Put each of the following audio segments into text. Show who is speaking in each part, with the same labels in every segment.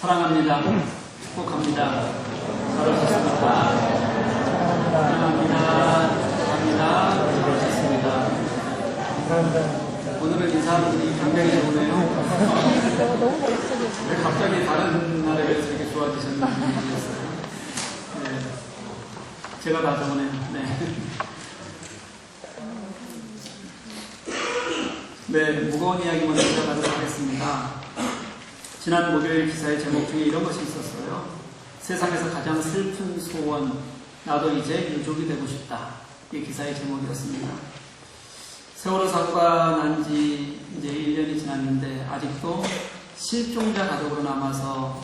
Speaker 1: 사랑합니다. 축복합니다. 잘하셨습니다. 사랑합니다. 축복합니다. 잘하셨습니다. 오늘은 인사하는 분이 굉장히 좋으네요. 왜 갑자기 다른 나라에 이렇게 좋아지셨는지 모르겠어요. 네. 제가 다 적으네요. 네, 무거운 이야기 먼저 시작하도록 하겠습니다. 지난 목요일 기사의 제목 중에 이런 것이 있었어요. 세상에서 가장 슬픈 소원, 나도 이제 유족이 되고 싶다. 이게 기사의 제목이었습니다. 세월호 사고가 난 지 이제 1년이 지났는데 아직도 실종자 가족으로 남아서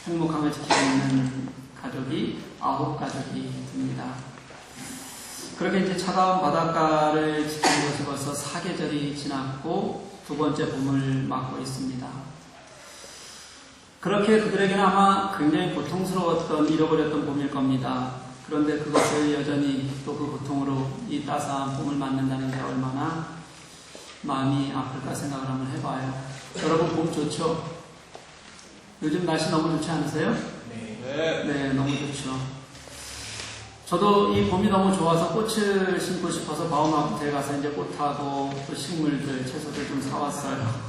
Speaker 1: 행복함을 지키고 있는 가족이 9가족이 됩니다. 그렇게 이제 차가운 바닷가를 지키는 것이 벌써 4계절이 지났고 두 번째 봄을 맞고 있습니다. 그렇게 그들에게는 아마 굉장히 고통스러웠던 잃어버렸던 봄일 겁니다. 그런데 그것을 여전히 또 그 고통으로 이 따스한 봄을 맞는다는 게 얼마나 마음이 아플까 생각을 한번 해봐요. 여러분 봄 좋죠? 요즘 날씨 너무 좋지 않으세요? 네, 너무 좋죠. 저도 이 봄이 너무 좋아서 꽃을 심고 싶어서 마음마트에 가서 이제 꽃하고 또 식물들, 채소들 좀 사왔어요.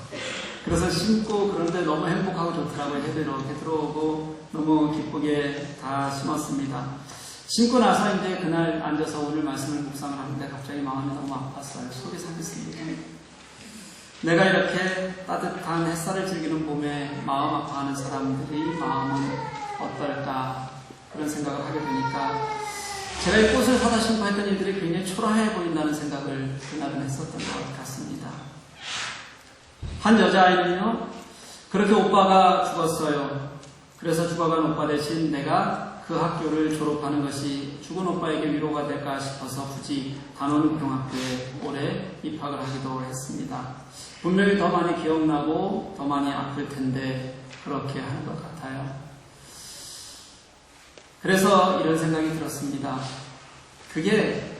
Speaker 1: 그래서 심고 그런데 너무 행복하고 좋더라고요. 해도 이렇게 들어오고 너무 기쁘게 다 심었습니다. 심고 나서 이제 그날 앉아서 오늘 말씀을 묵상을 하는데 갑자기 마음이 너무 아팠어요. 속이 상했습니다. 내가 이렇게 따뜻한 햇살을 즐기는 봄에 마음 아파하는 사람들이 마음은 어떨까 그런 생각을 하게 되니까 제가 이 꽃을 사다 심고 했던 일들이 굉장히 초라해 보인다는 생각을 그날은 했었던 것 같습니다. 한 여자아이는요, 그렇게 오빠가 죽었어요. 그래서 죽어간 오빠 대신 내가 그 학교를 졸업하는 것이 죽은 오빠에게 위로가 될까 싶어서 굳이 단원고등학교에 올해 입학을 하기도 했습니다. 분명히 더 많이 기억나고 더 많이 아플 텐데 그렇게 하는 것 같아요. 그래서 이런 생각이 들었습니다. 그게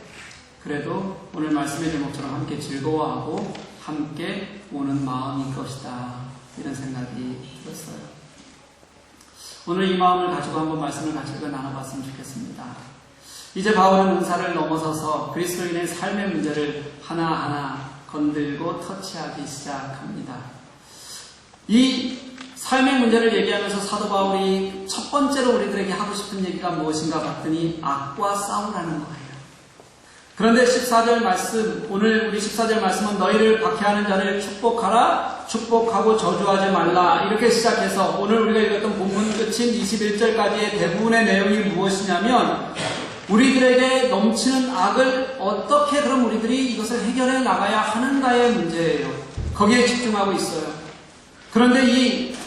Speaker 1: 그래도 오늘 말씀의 제목처럼 함께 즐거워하고 함께 오는 마음일 것이다. 이런 생각이 들었어요. 오늘 이 마음을 가지고 한번 말씀을 같이 나눠봤으면 좋겠습니다. 이제 바울은 은사를 넘어서서 그리스도인의 삶의 문제를 하나하나 건들고 터치하기 시작합니다. 이 삶의 문제를 얘기하면서 사도 바울이 첫 번째로 우리들에게 하고 싶은 얘기가 무엇인가 봤더니 악과 싸우라는 거예요. 그런데 14절 말씀, 오늘 우리 14절 말씀은 너희를 박해하는 자를 축복하라, 축복하고 저주하지 말라 이렇게 시작해서 오늘 우리가 읽었던 본문 끝인 21절까지의 대부분의 내용이 무엇이냐면 우리들에게 넘치는 악을 어떻게 그럼 우리들이 이것을 해결해 나가야 하는가의 문제예요. 거기에 집중하고 있어요. 그런데 이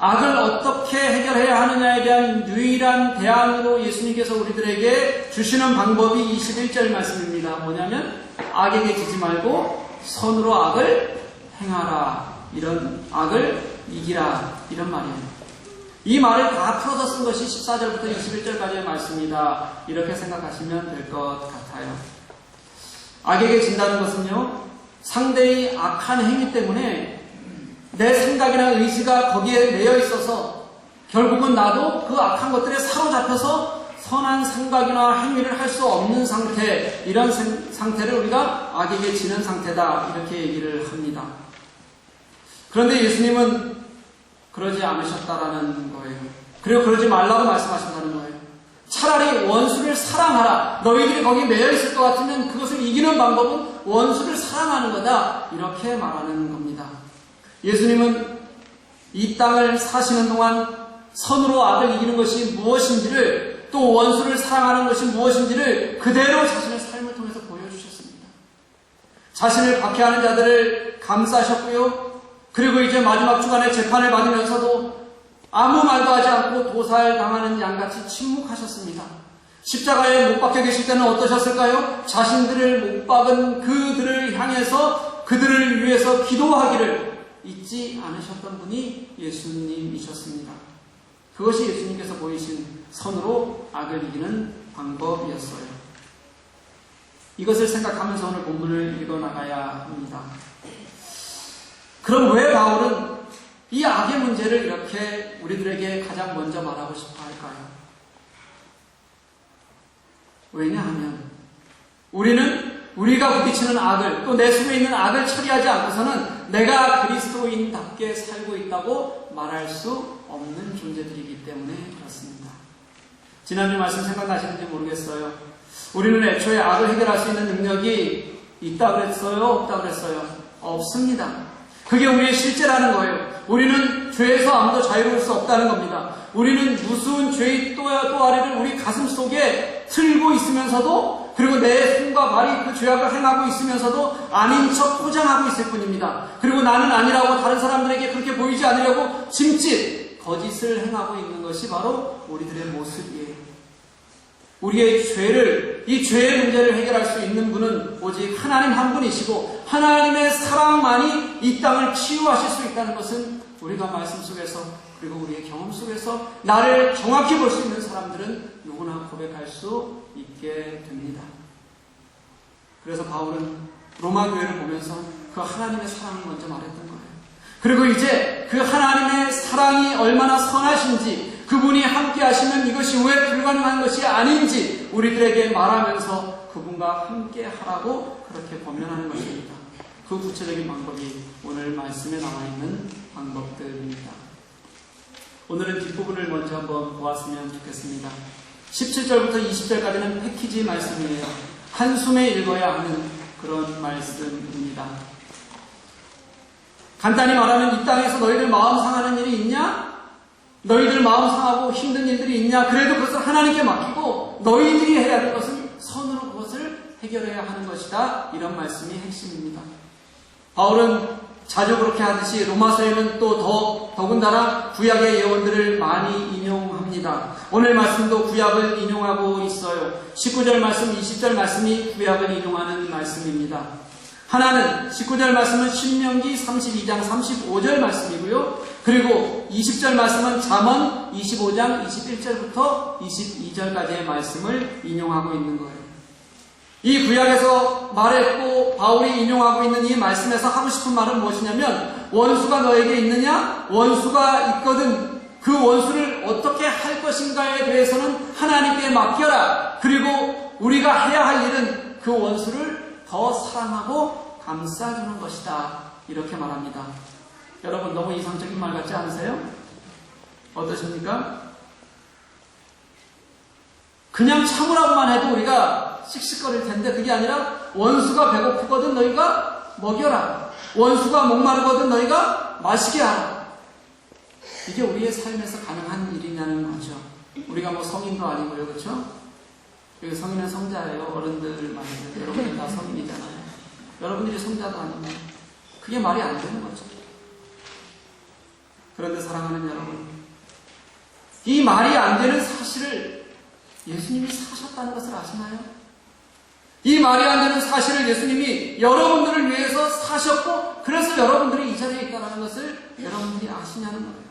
Speaker 1: 악을 어떻게 해결해야 하느냐에 대한 유일한 대안으로 예수님께서 우리들에게 주시는 방법이 21절 말씀입니다. 뭐냐면 악에게 지지 말고 선으로 악을 행하라. 이런 악을 이기라. 이런 말이에요. 이 말을 다 풀어서 쓴 것이 14절부터 21절까지의 말씀이다. 이렇게 생각하시면 될 것 같아요. 악에게 진다는 것은요, 상대의 악한 행위 때문에 내 생각이나 의지가 거기에 매여 있어서 결국은 나도 그 악한 것들에 사로잡혀서 선한 생각이나 행위를 할 수 없는 상태, 이런 상태를 우리가 악에게 지는 상태다. 이렇게 얘기를 합니다. 그런데 예수님은 그러지 않으셨다라는 거예요. 그리고 그러지 말라고 말씀하신다는 거예요. 차라리 원수를 사랑하라. 너희들이 거기에 매여 있을 것 같으면 그것을 이기는 방법은 원수를 사랑하는 거다. 이렇게 말하는 겁니다. 예수님은 이 땅을 사시는 동안 선으로 악을 이기는 것이 무엇인지를 또 원수를 사랑하는 것이 무엇인지를 그대로 자신의 삶을 통해서 보여주셨습니다. 자신을 박해하는 자들을 감싸셨고요. 그리고 이제 마지막 주간에 재판을 받으면서도 아무 말도 하지 않고 도살당하는 양같이 침묵하셨습니다. 십자가에 못 박혀 계실 때는 어떠셨을까요? 자신들을 못 박은 그들을 향해서 그들을 위해서 기도하기를 잊지 않으셨던 분이 예수님이셨습니다. 그것이 예수님께서 보이신 선으로 악을 이기는 방법이었어요. 이것을 생각하면서 오늘 본문을 읽어나가야 합니다. 그럼 왜 바울은 이 악의 문제를 이렇게 우리들에게 가장 먼저 말하고 싶어 할까요? 왜냐하면 우리는 우리가 부딪히는 악을, 또 내 속에 있는 악을 처리하지 않고서는 내가 그리스도인답게 살고 있다고 말할 수 없는 존재들이기 때문에 그렇습니다. 지난주 말씀 생각나시는지 모르겠어요. 우리는 애초에 악을 해결할 수 있는 능력이 있다 그랬어요? 없다 그랬어요? 없습니다. 그게 우리의 실제라는 거예요. 우리는 죄에서 아무도 자유로울 수 없다는 겁니다. 우리는 무수한 죄의 또아리를 우리 가슴 속에 틀고 있으면서도, 그리고 내 손과 발이 그 죄악을 행하고 있으면서도 아닌 척 포장하고 있을 뿐입니다. 그리고 나는 아니라고 다른 사람들에게 그렇게 보이지 않으려고 짐짓 거짓을 행하고 있는 것이 바로 우리들의 모습이에요. 우리의 죄를, 이 죄의 문제를 해결할 수 있는 분은 오직 하나님 한 분이시고 하나님의 사랑만이 이 땅을 치유하실 수 있다는 것은 우리가 말씀 속에서, 그리고 우리의 경험 속에서 나를 정확히 볼 수 있는 사람들은 누구나 고백할 수 있게 됩니다. 그래서 바울은 로마 교회를 보면서 그 하나님의 사랑을 먼저 말했던 거예요. 그리고 이제 그 하나님의 사랑이 얼마나 선하신지, 그분이 함께 하시면 이것이 왜 불가능한 것이 아닌지 우리들에게 말하면서 그분과 함께 하라고 그렇게 권면하는 것입니다. 그 구체적인 방법이 오늘 말씀에 나와 있는 방법들입니다. 오늘은 뒷부분을 먼저 한번 보았으면 좋겠습니다. 17절부터 20절까지는 패키지 말씀이에요. 한숨에 읽어야 하는 그런 말씀입니다. 간단히 말하면 이 땅에서 너희들 마음 상하는 일이 있냐? 너희들 마음 상하고 힘든 일들이 있냐? 그래도 그것을 하나님께 맡기고 너희들이 해야 될 것은 선으로 그것을 해결해야 하는 것이다. 이런 말씀이 핵심입니다. 바울은 자주 그렇게 하듯이 로마서에는 또 더군다나 구약의 예언들을 많이 인용합니다. 오늘 말씀도 구약을 인용하고 있어요. 19절 말씀, 20절 말씀이 구약을 인용하는 말씀입니다. 하나는 19절 말씀은 신명기 32장 35절 말씀이고요. 그리고 20절 말씀은 잠언 25장 21절부터 22절까지의 말씀을 인용하고 있는 거예요. 이 구약에서 말했고 바울이 인용하고 있는 이 말씀에서 하고 싶은 말은 무엇이냐면, 원수가 너에게 있느냐? 원수가 있거든 그 원수를 어떻게 할 것인가에 대해서는 하나님께 맡겨라. 그리고 우리가 해야 할 일은 그 원수를 더 사랑하고 감싸주는 것이다. 이렇게 말합니다. 여러분, 너무 이상적인 말 같지 않으세요? 어떠십니까? 그냥 참으라고만 해도 우리가 씩씩거릴 텐데, 그게 아니라 원수가 배고프거든 너희가 먹여라. 원수가 목마르거든 너희가 마시게 하라. 이게 우리의 삶에서 가능한 일이냐는 거죠. 우리가 뭐 성인도 아니고요, 그렇죠? 여기 성인은 성자예요. 어른들 말인데 여러분들 다 성인이잖아요. 여러분들이 성자도 아니고 그게 말이 안 되는 거죠. 그런데 사랑하는 여러분, 이 말이 안 되는 사실을 예수님이 사셨다는 것을 아시나요? 이 말이 안 되는 사실을 예수님이 여러분들을 위해서 사셨고, 그래서 여러분들이 이 자리에 있다는 것을 여러분들이 아시냐는 거예요.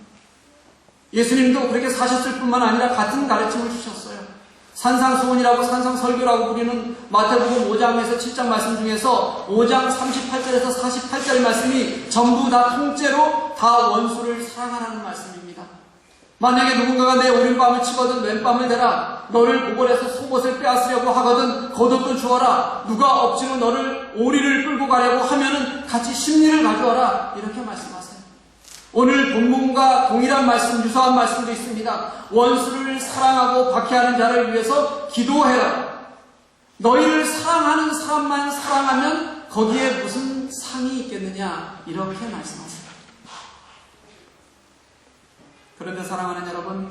Speaker 1: 예수님도 그렇게 사셨을 뿐만 아니라 같은 가르침을 주셨어요. 산상수훈이라고 산상설교라고 부르는 마태복음 5장에서 7장 말씀 중에서 5장 38절에서 48절 말씀이 전부 다 통째로 다 원수를 사랑하라는 말씀입니다. 만약에 누군가가 내 오른밤을 치거든 왼밤을 대라. 너를 고걸해서 속옷을 빼앗으려고 하거든 겉옷도 주어라. 누가 억지로 너를 오리를 끌고 가려고 하면은 같이 심리를 가져와라. 이렇게 말씀하세요. 오늘 본문과 동일한 말씀, 유사한 말씀도 있습니다. 원수를 사랑하고 박해하는 자를 위해서 기도해라. 너희를 사랑하는 사람만 사랑하면 거기에 무슨 상이 있겠느냐. 이렇게 말씀하세요. 그런데 사랑하는 여러분,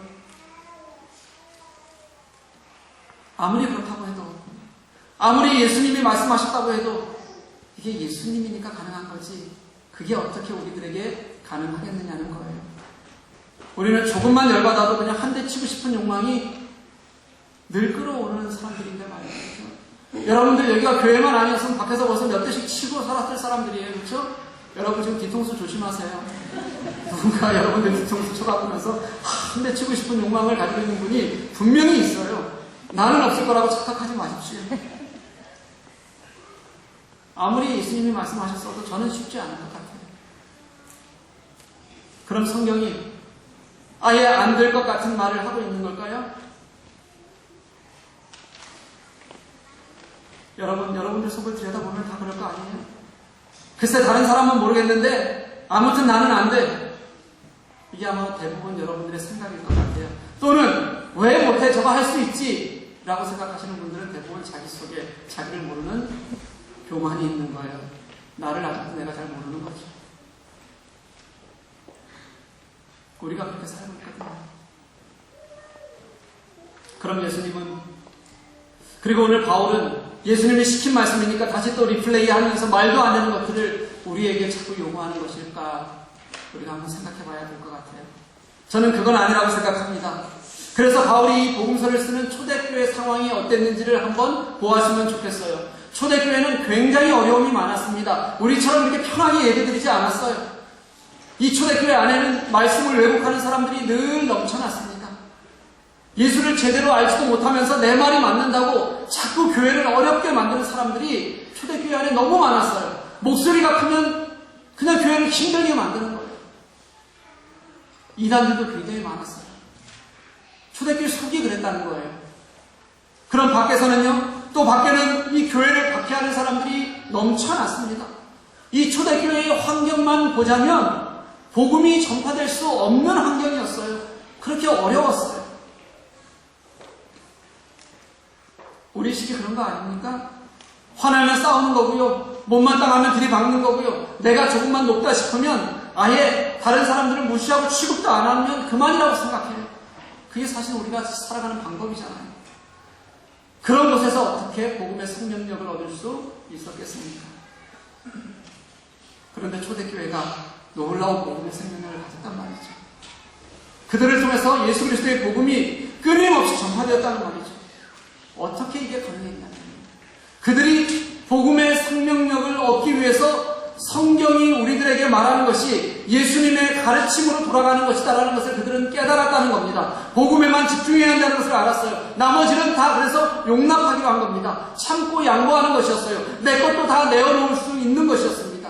Speaker 1: 아무리 그렇다고 해도, 아무리 예수님이 말씀하셨다고 해도 이게 예수님이니까 가능한 거지, 그게 어떻게 우리들에게 가능하겠느냐는 거예요. 우리는 조금만 열받아도 그냥 한 대 치고 싶은 욕망이 늘 끌어오르는 사람들인데 말이죠. 여러분들 여기가 교회만 아니었으면 밖에서 벌써 몇 대씩 치고 살았을 사람들이에요. 그렇죠? 여러분 지금 뒤통수 조심하세요. 누군가 여러분들 뒤통수 쳐다보면서 한 대 치고 싶은 욕망을 가지고 있는 분이 분명히 있어요. 나는 없을 거라고 착각하지 마십시오. 아무리 예수님이 말씀하셨어도 저는 쉽지 않을 것 같아요. 그럼 성경이 아예 안 될 것 같은 말을 하고 있는 걸까요? 여러분들 속을 들여다보면 다 그럴 거 아니에요? 글쎄 다른 사람은 모르겠는데 아무튼 나는 안 돼. 이게 아마 대부분 여러분들의 생각일 것 같아요. 또는 왜 못해? 저거 할 수 있지? 라고 생각하시는 분들은 대부분 자기 속에 자기를 모르는 교만이 있는 거예요. 나를 아직도 내가 잘 모르는 거죠. 우리가 그렇게 살고 있거든요. 그럼 예수님은, 그리고 오늘 바울은 예수님이 시킨 말씀이니까 다시 또 리플레이 하면서 말도 안 되는 것들을 우리에게 자꾸 요구하는 것일까? 우리가 한번 생각해 봐야 될 것 같아요. 저는 그건 아니라고 생각합니다. 그래서 바울이 이 복음서를 쓰는 초대교회 상황이 어땠는지를 한번 보았으면 좋겠어요. 초대교회는 굉장히 어려움이 많았습니다. 우리처럼 이렇게 편하게 예배드리지 않았어요. 이 초대교회 안에는 말씀을 왜곡하는 사람들이 늘 넘쳐났습니다. 예수를 제대로 알지도 못하면서 내 말이 맞는다고 자꾸 교회를 어렵게 만드는 사람들이 초대교회 안에 너무 많았어요. 목소리가 크면 그냥 교회를 힘들게 만드는 거예요. 이단들도 굉장히 많았어요. 초대교회 속이 그랬다는 거예요. 그럼 밖에서는요, 또 밖에는 이 교회를 박해하는 사람들이 넘쳐났습니다. 이 초대교회의 환경만 보자면 복음이 전파될 수 없는 환경이었어요. 그렇게 어려웠어요. 우리 시기 그런 거 아닙니까? 화나면 싸우는 거고요. 못마땅하면 들이박는 거고요. 내가 조금만 높다 싶으면 아예 다른 사람들을 무시하고 취급도 안 하면 그만이라고 생각해요. 그게 사실 우리가 살아가는 방법이잖아요. 그런 곳에서 어떻게 복음의 생명력을 얻을 수 있었겠습니까? 그런데 초대교회가 놀라운 복음의 생명력을 가졌단 말이죠. 그들을 통해서 예수 그리스도의 복음이 끊임없이 전파되었다는 말이죠. 어떻게 이게 가능했냐면 그들이 복음의 생명력을 얻기 위해서 성경이 우리들에게 말하는 것이 예수님의 가르침으로 돌아가는 것이다라는 것을 그들은 깨달았다는 겁니다. 복음에만 집중해야 한다는 것을 알았어요. 나머지는 다 그래서 용납하기로 한 겁니다. 참고 양보하는 것이었어요. 내 것도 다 내어놓을 수 있는 것이었습니다.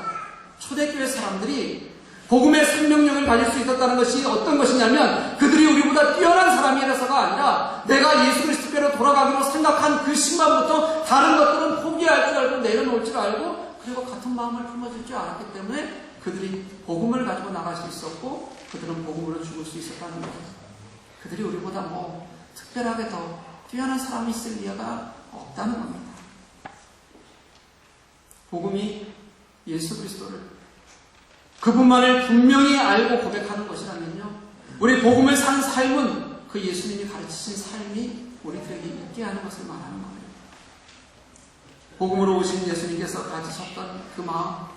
Speaker 1: 초대교회 사람들이 복음의 생명력을 가질 수 있었다는 것이 어떤 것이냐면 그들이 우리보다 뛰어난 사람이라서가 아니라 내가 예수 그리스도께로 돌아가기로 생각한 그 순간부터 다른 것들은 포기할 줄 알고 내려놓을 줄 알고 그리고 같은 마음을 품어줄 줄 알았기 때문에 그들이 복음을 가지고 나갈 수 있었고 그들은 복음으로 죽을 수 있었다는 거예요. 그들이 우리보다 특별하게 더 뛰어난 사람이 있을 리가 없다는 겁니다. 복음이 예수 그리스도를 그분만을 분명히 알고 고백하는 것이라면요. 우리 복음을 사는 삶은 그 예수님이 가르치신 삶이 우리들에게 있게 하는 것을 말하는 거예요. 복음으로 오신 예수님께서 가지셨던 그 마음,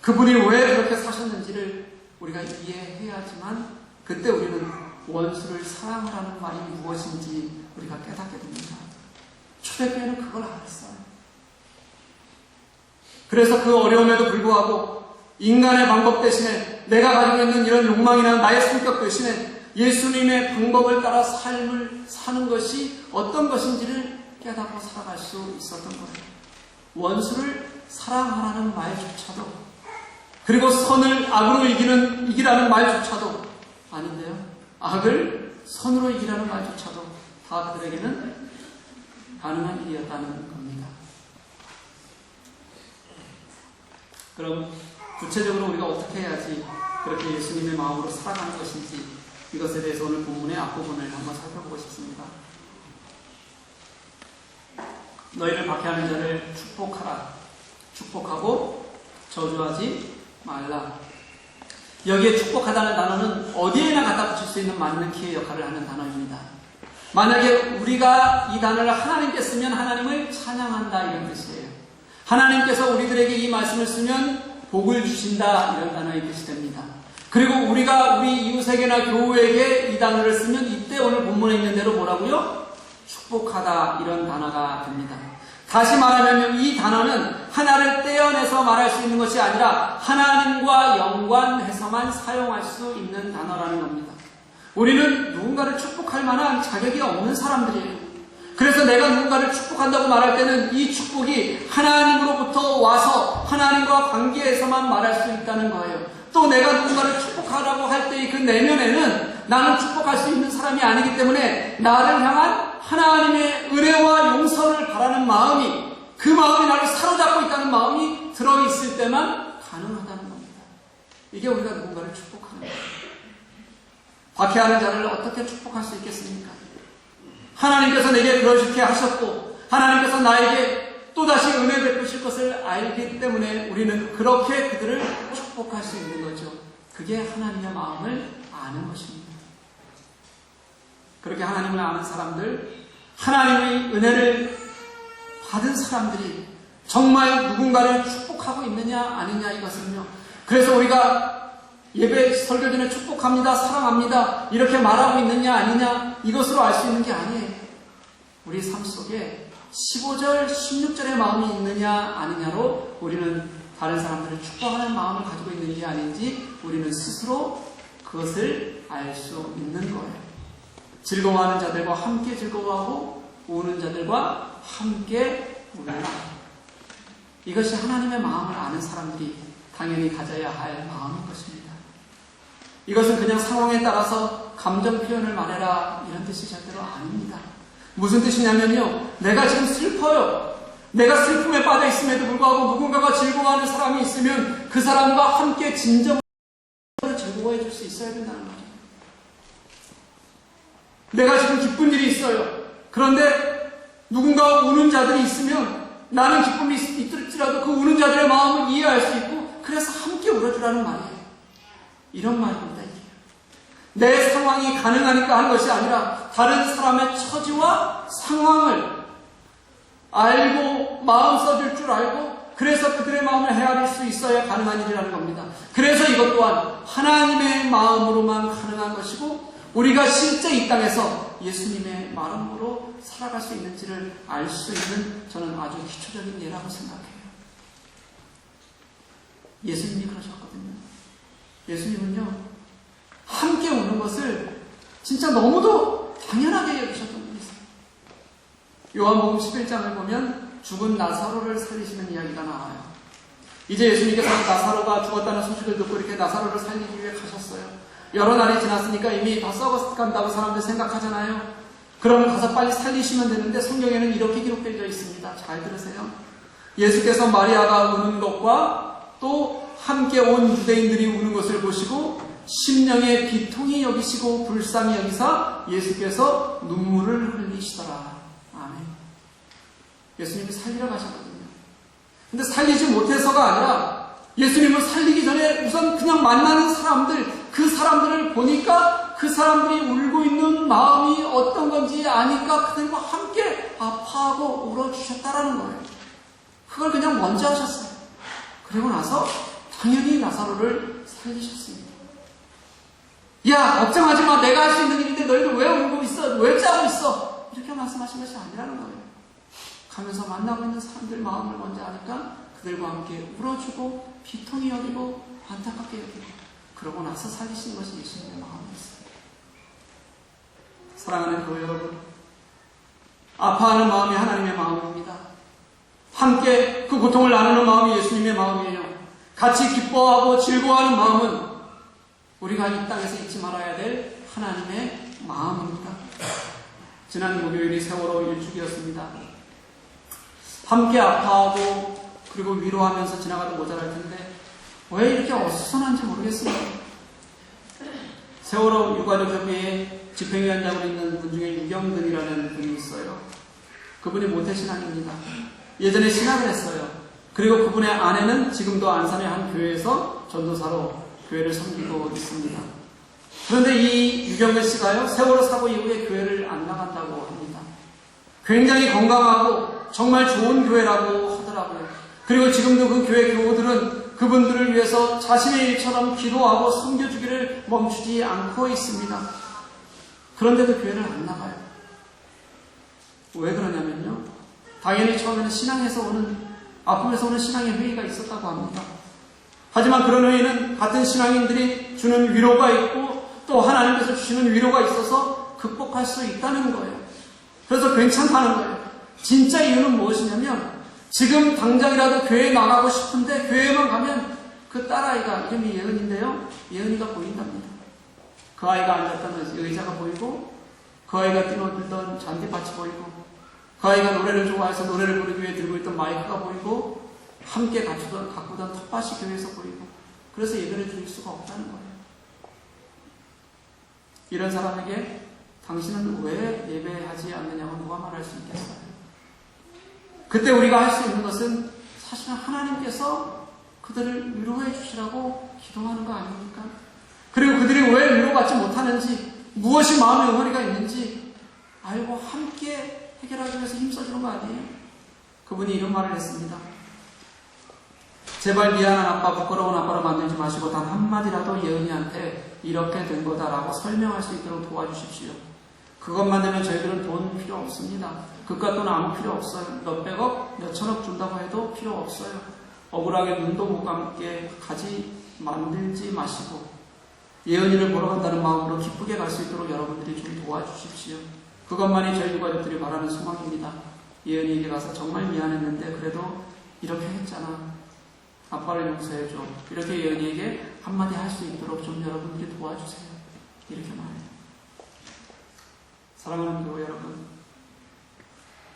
Speaker 1: 그분이 왜 그렇게 사셨는지를 우리가 이해해야지만 그때 우리는 원수를 사랑하라는 말이 무엇인지 우리가 깨닫게 됩니다. 초대교회는 그걸 알았어요. 그래서 그 어려움에도 불구하고 인간의 방법 대신에 내가 가지고 있는 이런 욕망이나 나의 성격 대신에 예수님의 방법을 따라 삶을 사는 것이 어떤 것인지를 깨닫고 살아갈 수 있었던 거예요. 원수를 사랑하라는 말조차도 그리고 선을 악으로 이기라는 말조차도 아닌데요. 악을 선으로 이기라는 말조차도 다 그들에게는 가능한 일이었다는 겁니다. 그럼 구체적으로 우리가 어떻게 해야지 그렇게 예수님의 마음으로 살아가는 것인지 이것에 대해서 오늘 본문의 앞부분을 한번 살펴보고 싶습니다. 너희를 박해하는 자를 축복하라. 축복하고 저주하지 말라. 여기에 축복하다는 단어는 어디에나 갖다 붙일 수 있는 맞는 키의 역할을 하는 단어입니다. 만약에 우리가 이 단어를 하나님께 쓰면 하나님을 찬양한다 이런 뜻이에요. 하나님께서 우리들에게 이 말씀을 쓰면 복을 주신다 이런 단어의 뜻이 됩니다. 그리고 우리가 우리 이웃에게나 교우에게 이 단어를 쓰면 이때 오늘 본문에 있는 대로 뭐라고요? 축복하다 이런 단어가 됩니다. 다시 말하면 이 단어는 하나를 떼어내서 말할 수 있는 것이 아니라 하나님과 연관해서만 사용할 수 있는 단어라는 겁니다. 우리는 누군가를 축복할 만한 자격이 없는 사람들이에요. 그래서 내가 누군가를 축복한다고 말할 때는 이 축복이 하나님으로부터 와서 하나님과 관계에서만 말할 수 있다는 거예요. 또 내가 누군가를 축복하라고 할 때의 그 내면에는 나는 축복할 수 있는 사람이 아니기 때문에 나를 향한 하나님의 은혜와 용서를 바라는 마음이, 그 마음이 나를 사로잡고 있다는 마음이 들어있을 때만 가능하다는 겁니다. 이게 우리가 누군가를 축복하는 거예요. 박해하는 자를 어떻게 축복할 수 있겠습니까? 하나님께서 내게 그렇게 하셨고 하나님께서 나에게 또다시 은혜 베푸실 것을 알기 때문에 우리는 그렇게 그들을 축복할 수 있는 거죠. 그게 하나님의 마음을 아는 것입니다. 그렇게 하나님을 아는 사람들, 하나님의 은혜를 받은 사람들이 정말 누군가를 축복하고 있느냐 아니냐, 이것은요, 그래서 우리가 예배 설교 전에 축복합니다, 사랑합니다 이렇게 말하고 있느냐 아니냐, 이것으로 알 수 있는 게 아니에요. 우리 삶 속에 15절, 16절의 마음이 있느냐 아니냐로 우리는 다른 사람들을 축복하는 마음을 가지고 있는지 아닌지 우리는 스스로 그것을 알 수 있는 거예요. 즐거워하는 자들과 함께 즐거워하고 우는 자들과 함께 울라. 이것이 하나님의 마음을 아는 사람들이 당연히 가져야 할 마음인 것입니다. 이것은 그냥 상황에 따라서 감정 표현을 말해라 이런 뜻이 절대로 아닙니다. 무슨 뜻이냐면요, 내가 지금 슬퍼요. 내가 슬픔에 빠져 있음에도 불구하고 누군가가 즐거워하는 사람이 있으면 그 사람과 함께 진정으로 즐거워해 줄 수 있어야 된다는 말이에요. 내가 지금 기쁜 일이 있어요. 그런데 누군가 우는 자들이 있으면 나는 기쁨이 있을지라도 그 우는 자들의 마음을 이해할 수 있고 그래서 함께 울어주라는 말이에요. 이런 말입니다. 이게. 내 상황이 가능하니까 하는 것이 아니라 다른 사람의 처지와 상황을 알고 마음 써줄 줄 알고 그래서 그들의 마음을 헤아릴 수 있어야 가능한 일이라는 겁니다. 그래서 이것 또한 하나님의 마음으로만 가능한 것이고 우리가 실제 이 땅에서 예수님의 마음으로 살아갈 수 있는지를 알 수 있는 저는 아주 기초적인 예라고 생각해요. 예수님이 그러셨거든요. 예수님은요, 함께 우는 것을 진짜 너무도 당연하게 여기셨던 분이세요. 요한복음 11장을 보면 죽은 나사로를 살리시는 이야기가 나와요. 이제 예수님께서 나사로가 죽었다는 소식을 듣고 이렇게 나사로를 살리기 위해 가셨어요. 여러 날이 지났으니까 이미 다 썩어간다고 사람들 생각하잖아요. 그러면 가서 빨리 살리시면 되는데 성경에는 이렇게 기록되어 있습니다. 잘 들으세요. 예수께서 마리아가 우는 것과 또 함께 온 유대인들이 우는 것을 보시고 심령의 비통이 여기시고 불쌍히 여기사 예수께서 눈물을 흘리시더라. 아멘. 예수님이 살리러 가셨거든요. 근데 살리지 못해서가 아니라 예수님을 살리기 전에 우선 그냥 만나는 사람들, 그 사람들을 보니까 그 사람들이 울고 있는 마음이 어떤 건지 아니까 그들과 함께 아파하고 울어주셨다라는 거예요. 그걸 그냥 먼저 하셨어요. 그리고 나서 당연히 나사로를 살리셨습니다. 야, 걱정하지 마. 내가 할 수 있는 일인데 너희들 왜 울고 있어? 왜 짜고 있어? 이렇게 말씀하신 것이 아니라는 거예요. 가면서 만나고 있는 사람들 마음을 먼저 아니까 그들과 함께 울어주고 비통히 여기고 안타깝게 여기고 그러고 나서 살리시는 것이 예수님의 마음이었어요. 사랑하는 교회 여러분, 아파하는 마음이 하나님의 마음입니다. 함께 그 고통을 나누는 마음이 예수님의 마음이에요. 같이 기뻐하고 즐거워하는 마음은 우리가 이 땅에서 잊지 말아야 될 하나님의 마음입니다. 지난 목요일이 세월호 일주기였습니다. 함께 아파하고 그리고 위로하면서 지나가도 모자랄 텐데 왜 이렇게 어수선한지 모르겠습니다. 세월호 유가족 협의회 집행위원장으로 있는 분 중에 유경근이라는 분이 있어요. 그분이 모태신앙입니다. 예전에 신학을 했어요. 그리고 그분의 아내는 지금도 안산의 한 교회에서 전도사로 교회를 섬기고 있습니다. 그런데 이 유경근 씨가요, 세월호 사고 이후에 교회를 안 나간다고 합니다. 굉장히 건강하고 정말 좋은 교회라고 하더라고요. 그리고 지금도 그 교회 교우들은 그분들을 위해서 자신의 일처럼 기도하고 섬겨주기를 멈추지 않고 있습니다. 그런데도 교회를 안 나가요. 왜 그러냐면요, 당연히 처음에는 신앙에서 오는, 아픔에서 오는 신앙의 회의가 있었다고 합니다. 하지만 그런 회의는 같은 신앙인들이 주는 위로가 있고 또 하나님께서 주시는 위로가 있어서 극복할 수 있다는 거예요. 그래서 괜찮다는 거예요. 진짜 이유는 무엇이냐면 지금 당장이라도 교회에 나가고 싶은데 교회에만 가면 그 딸아이가 이름이 예은인데요. 예은이가 보인답니다. 그 아이가 앉았던 의자가 보이고, 그 아이가 뛰어들던 잔디밭이 보이고, 그 아이가 노래를 좋아해서 노래를 부르기 위해 들고 있던 마이크가 보이고, 함께 가꾸던 텃밭이 교회에서 보이고, 그래서 예배를 드릴 수가 없다는 거예요. 이런 사람에게 당신은 왜 예배하지 않느냐고 누가 말할 수 있겠어요? 그때 우리가 할 수 있는 것은 사실은 하나님께서 그들을 위로해 주시라고 기도하는 거 아닙니까? 그리고 그들이 왜 위로받지 못하는지, 무엇이 마음의 응어리가 있는지 알고 함께 해결하기 위해서 힘써주는 거 아니에요? 그분이 이런 말을 했습니다. 제발 미안한 아빠, 부끄러운 아빠로 만들지 마시고 단 한마디라도 예은이한테 이렇게 된 거다라고 설명할 수 있도록 도와주십시오. 그것만 되면 저희들은 돈 필요 없습니다. 그깟 돈 아무 필요 없어요. 몇백억, 몇천억 준다고 해도 필요 없어요. 억울하게 눈도 못 감게 가지 만들지 마시고 예은이를 보러 간다는 마음으로 기쁘게 갈 수 있도록 여러분들이 좀 도와주십시오. 그것만이 저희 가족들이 바라는 소망입니다. 예은이에게 가서 정말 미안했는데 그래도 이렇게 했잖아. 아빠를 용서해줘. 이렇게 예은이에게 한마디 할 수 있도록 좀 여러분들이 도와주세요. 이렇게 말해요. 사랑하는 교회 여러분,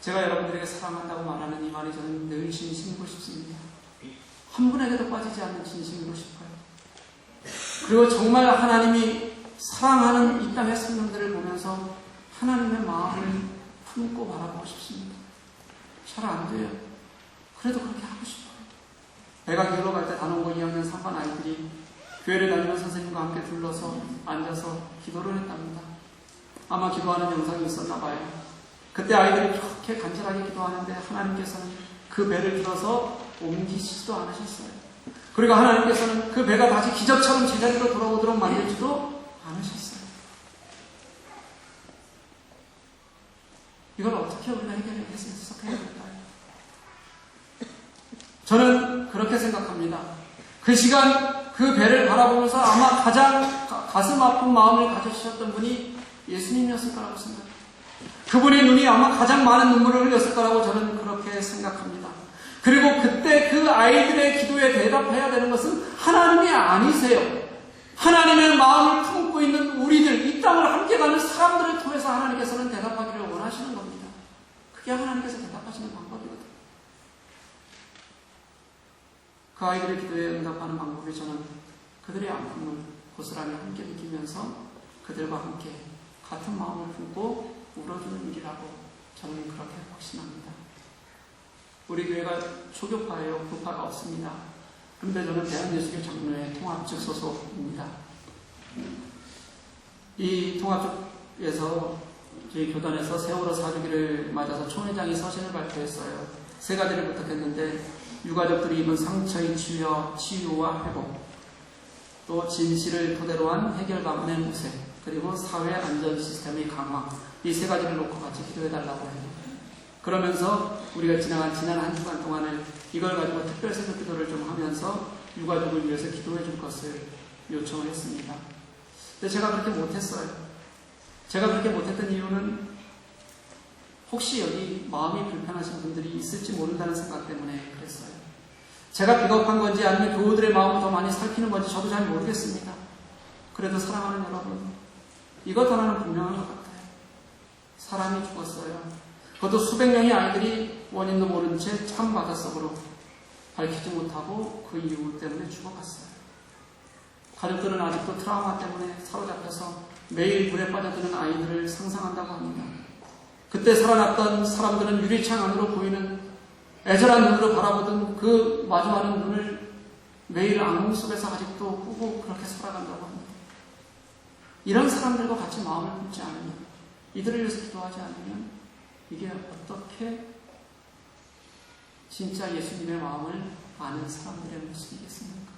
Speaker 1: 제가 여러분들에게 사랑한다고 말하는 이 말이 저는 늘 진심이고 싶습니다. 한 분에게도 빠지지 않는 진심이고 싶어요. 그리고 정말 하나님이 사랑하는 이 땅의 생명들을 보면서 하나님의 마음을 품고 바라보고 싶습니다. 잘 안 돼요. 그래도 그렇게 하고 싶어요. 애가 교회로 갈 때 단원고 2학년 3반 아이들이 교회를 다니는 선생님과 함께 둘러서 앉아서 기도를 했답니다. 아마 기도하는 영상이 있었나 봐요. 그때 아이들이 그렇게 간절하게 기도하는데 하나님께서는 그 배를 들어서 옮기시지도 않으셨어요. 그리고 하나님께서는 그 배가 다시 기적처럼 제자리로 돌아오도록 만들지도 않으셨어요. 이걸 어떻게 우리가 해석해야 될까요? 저는 그렇게 생각합니다. 그 시간 그 배를 바라보면서 아마 가장 가슴 아픈 마음을 가져주셨던 분이 예수님이었을 거라고 생각합니다. 그분의 눈이 아마 가장 많은 눈물을 흘렸을 거라고 저는 그렇게 생각합니다. 그리고 그때 그 아이들의 기도에 대답해야 되는 것은 하나님이 아니세요. 하나님의 마음을 품고 있는 우리들, 이 땅을 함께 가는 사람들을 통해서 하나님께서는 대답하기를 원하시는 겁니다. 그게 하나님께서 대답하시는 방법이거든요. 그 아이들의 기도에 응답하는 방법이 저는 그들의 아픔을 고스란히 함께 느끼면서 그들과 함께 같은 마음을 품고 울어주는 일이라고 저는 그렇게 확신합니다. 우리 교회가 초교파예요. 교파가 없습니다. 그런데 저는 대한예수교 장로회 통합측 소속입니다. 이 통합측에서 저희 교단에서 세월호 4주기를 맞아서 총회장이 서신을 발표했어요. 세 가지를 부탁했는데 유가족들이 입은 상처의 치유와 회복, 또 진실을 토대로 한 해결 방안의 모색, 그리고 사회 안전 시스템의 강화, 이 세 가지를 놓고 같이 기도해달라고 해요. 그러면서 우리가 지난 한 주간 동안을 이걸 가지고 특별 새벽 기도를 좀 하면서 유가족을 위해서 기도해 줄 것을 요청을 했습니다. 근데 제가 그렇게 못했어요. 제가 그렇게 못했던 이유는 혹시 여기 마음이 불편하신 분들이 있을지 모른다는 생각 때문에 그랬어요. 제가 비겁한 건지 아니면 교우들의 마음을 더 많이 살피는 건지 저도 잘 모르겠습니다. 그래도 사랑하는 여러분, 이것 하나는 분명한 것 같아요. 사람이 죽었어요. 그것도 수백 명의 아이들이 원인도 모른 채 참 바닷속으로 밝히지 못하고 그 이유 때문에 죽어갔어요. 가족들은 아직도 트라우마 때문에 사로잡혀서 매일 불에 빠져드는 아이들을 상상한다고 합니다. 그때 살아났던 사람들은 유리창 안으로 보이는 애절한 눈으로 바라보던 그 마주하는 눈을 매일 악몽 속에서 아직도 꾸고 그렇게 살아간다고 합니다. 이런 사람들과 같이 마음을 품지 않으면, 이들을 위해서 기도하지 않으면 이게 어떻게 진짜 예수님의 마음을 아는 사람들의 모습이겠습니까?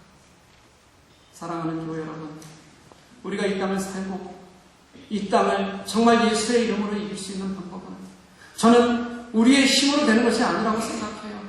Speaker 1: 사랑하는 교회 여러분, 우리가 이 땅을 살고 이 땅을 정말 예수의 이름으로 이길 수 있는 방법은 저는 우리의 힘으로 되는 것이 아니라고 생각해요.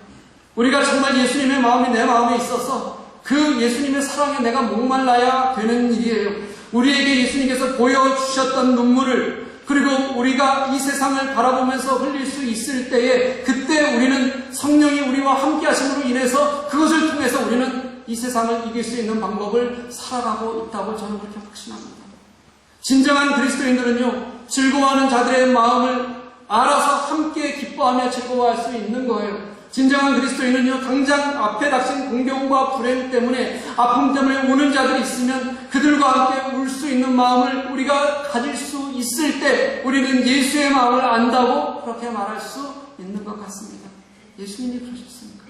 Speaker 1: 우리가 정말 예수님의 마음이 내 마음에 있어서 그 예수님의 사랑에 내가 목말라야 되는 일이에요. 우리에게 예수님께서 보여주셨던 눈물을, 그리고 우리가 이 세상을 바라보면서 흘릴 수 있을 때에 그때 우리는 성령이 우리와 함께 하심으로 인해서 그것을 통해서 우리는 이 세상을 이길 수 있는 방법을 살아가고 있다고 저는 그렇게 확신합니다. 진정한 그리스도인들은요, 즐거워하는 자들의 마음을 알아서 함께 기뻐하며 즐거워할 수 있는 거예요. 진정한 그리스도인은요, 당장 앞에 닥친 공경과 불행 때문에, 아픔 때문에 우는 자들이 있으면 그들과 함께 울 수 있는 마음을 우리가 가질 수 있을 때 우리는 예수의 마음을 안다고 그렇게 말할 수 있는 것 같습니다. 예수님이 그러셨습니까?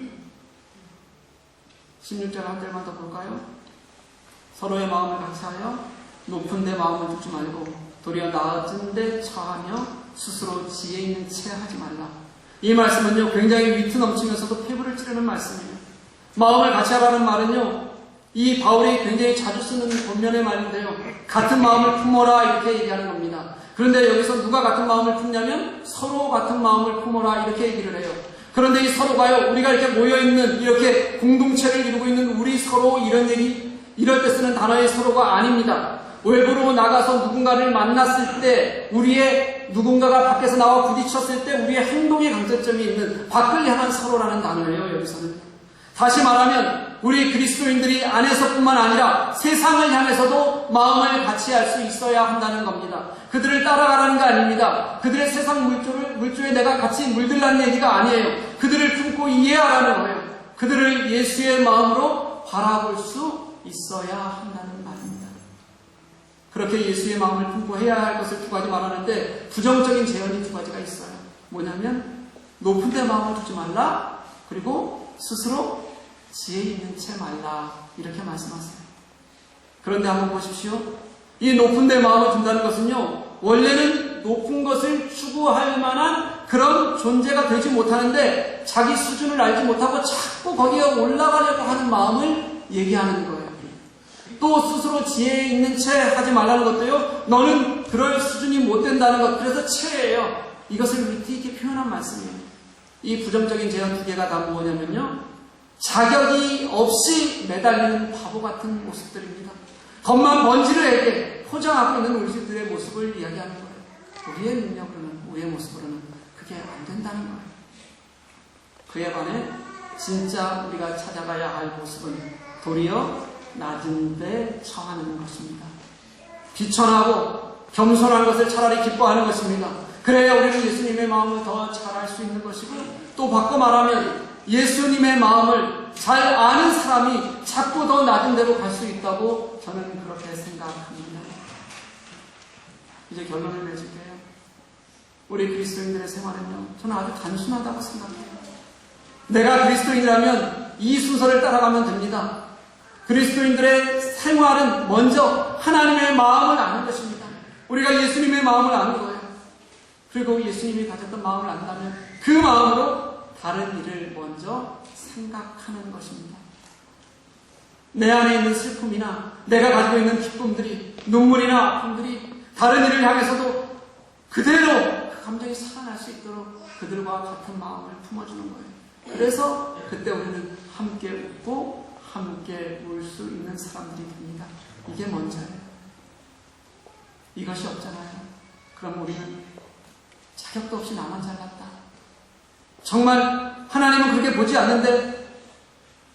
Speaker 1: 16절 한 절만 더 볼까요? 서로의 마음을 같이하여 높은 데 마음을 두지 말고 도리어 낮은 데 처하며 스스로 지혜 있는 채 하지 말라. 이 말씀은요, 굉장히 위트 넘치면서도 폐부를 찌르는 말씀이에요. 마음을 같이 하라는 말은요, 이 바울이 굉장히 자주 쓰는 본면의 말인데요, 같은 마음을 품어라 이렇게 얘기하는 겁니다. 그런데 여기서 누가 같은 마음을 품냐면 서로 같은 마음을 품어라 이렇게 얘기를 해요. 그런데 이 서로가요, 우리가 이렇게 모여있는, 이렇게 공동체를 이루고 있는 우리 서로 이럴 때 쓰는 단어의 서로가 아닙니다. 외부로 나가서 누군가를 만났을 때, 우리의 누군가가 밖에서 나와 부딪혔을 때 우리의 행동에 강점점이 있는 밖을 향한 서로라는 단어예요, 여기서는. 다시 말하면 우리 그리스도인들이 안에서뿐만 아니라 세상을 향해서도 마음을 같이 할 수 있어야 한다는 겁니다. 그들을 따라가라는 거 아닙니다. 그들의 세상 물조에 내가 같이 물들라는 얘기가 아니에요. 그들을 품고 이해하라는 거예요. 그들을 예수의 마음으로 바라볼 수 있어야 한다는 말입니다. 그렇게 예수의 마음을 품고 해야 할 것을 두 가지 말하는데, 부정적인 제언이 두 가지가 있어요. 뭐냐면 높은 데 마음을 두지 말라, 그리고 스스로 지혜 있는 채 말라, 이렇게 말씀하세요. 그런데 한번 보십시오. 이 높은 데 마음을 둔다는 것은요, 원래는 높은 것을 추구할 만한 그런 존재가 되지 못하는데 자기 수준을 알지 못하고 자꾸 거기에 올라가려고 하는 마음을 얘기하는 거예요. 또 스스로 지혜 있는 채 하지 말라는 것도요, 너는 그럴 수준이 못 된다는 것, 그래서 채예요. 이것을 위트 있게 표현한 말씀이에요. 이 부정적인 제안 두 개가 다 뭐냐면요, 자격이 없이 매달리는 바보 같은 모습들입니다. 겉만 번지르에게 포장하고 있는 우리들의 모습을 이야기하는 거예요. 우리의 능력으로는, 우리의 모습으로는 그게 안 된다는 거예요. 그에 반해 진짜 우리가 찾아가야 할 모습은 도리어 낮은 데 처하는 것입니다. 비천하고 겸손한 것을 차라리 기뻐하는 것입니다. 그래야 우리는 예수님의 마음을 더 잘 알 수 있는 것이고, 또 바꿔 말하면 예수님의 마음을 잘 아는 사람이 자꾸 더 낮은 데로 갈 수 있다고 저는 그렇게 생각합니다. 이제 결론을 맺을게요. 우리 그리스도인들의 생활은요, 저는 아주 단순하다고 생각해요. 내가 그리스도인이라면 이 순서를 따라가면 됩니다. 그리스도인들의 생활은 먼저 하나님의 마음을 아는 것입니다. 우리가 예수님의 마음을 아는 거예요. 그리고 예수님이 가졌던 마음을 안다면 그 마음으로 다른 일을 먼저 생각하는 것입니다. 내 안에 있는 슬픔이나 내가 가지고 있는 기쁨들이, 눈물이나 아픔들이 다른 일을 향해서도 그대로 그 감정이 살아날 수 있도록 그들과 같은 마음을 품어주는 거예요. 그래서 그때 우리는 함께 웃고 함께 울 수 있는 사람들이 됩니다. 이게 먼저예요. 이것이 없잖아요. 그럼 우리는 자격도 없이 나만 잘났다, 정말 하나님은 그렇게 보지 않는데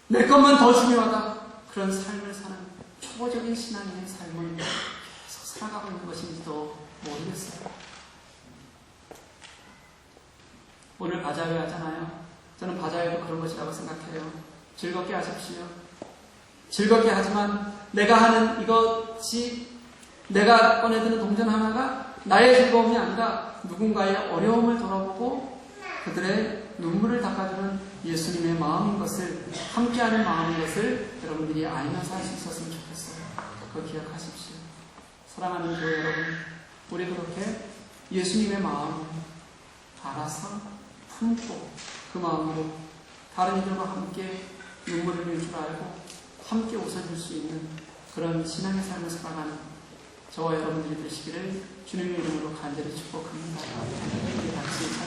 Speaker 1: 내 것만 더 중요하다, 그런 삶을 사는 초보적인 신앙인의 삶을 계속 살아가고 있는 것인지도 모르겠어요. 오늘 바자회 하잖아요. 저는 바자회도 그런 것이라고 생각해요. 즐겁게 하십시오. 즐겁게 하지만 내가 하는 이것이, 내가 꺼내드는 동전 하나가 나의 즐거움이 아니라 누군가의 어려움을 돌아보고 그들의 눈물을 닦아주는 예수님의 마음인 것을, 함께하는 마음인 것을 여러분들이 알면서 할 수 있었으면 좋겠어요. 그거 기억하십시오. 사랑하는 교회 여러분, 우리 그렇게 예수님의 마음을 알아서 품고 그 마음으로 다른 이들과 함께 눈물을 흘릴 줄 알고 함께 웃어줄 수 있는 그런 신앙의 삶을 살아가는 저와 여러분들이 되시기를 주님의 이름으로 간절히 축복합니다. 우리 같이